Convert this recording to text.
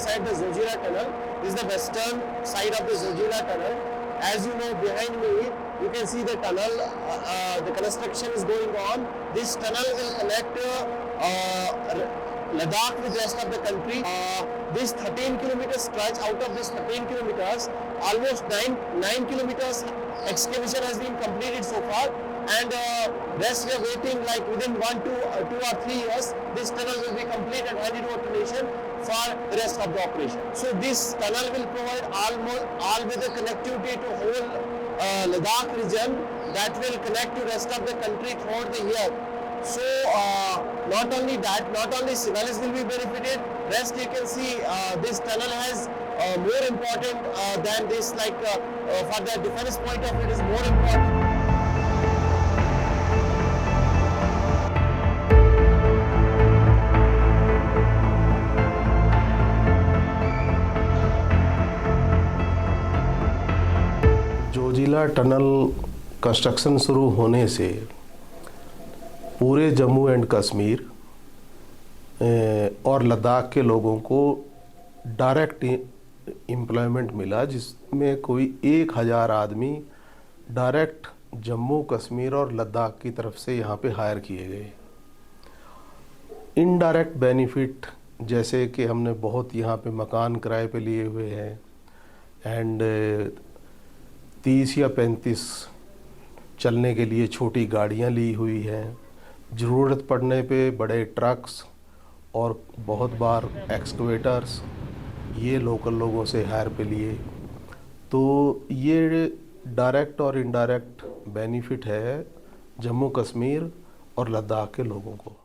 inside the Zojila tunnel. This is the western side of the Zojila tunnel. As you know, behind me, you can see the tunnel. The construction is going on. This tunnel will connect Ladakh with the rest of the country. This 13-kilometer stretch, out of this 13 kilometers, almost 9 kilometers excavation has been completed so far, and rest we are waiting, like within 2 or 3 years, this tunnel will be complete and handed over to nation for the rest of the operation. So this tunnel will provide all with the connectivity to whole Ladakh region, that will connect to rest of the country throughout the year. So not only that, not only civilians will be benefited, rest you can see this tunnel has more important than this, like for the defense point of view it is more important. Zoji La tunnel construction शुरू होने से पूरे Jammu and Kashmir और लद्दाख के लोगों को direct employment मिला, जिसमें कोई 1000 आदमी डायरेक्ट जम्मू कश्मीर और लद्दाख की तरफ से यहाँ पे हायर किए गए। इनडायरेक्ट बेनिफिट जैसे कि हमने बहुत यहाँ पे मकान किराए पे लिए हुए हैं, एंड 30 या 35 चलने के लिए छोटी गाड़ियाँ ली हुई हैं, ज़रूरत पड़ने पे बड़े ट्रक्स और बहुत बार एक्सकवेटर्स ये लोकल लोगों से हायर पे लिए। तो ये डायरेक्ट और इनडायरेक्ट बेनिफिट है जम्मू कश्मीर और लद्दाख के लोगों को।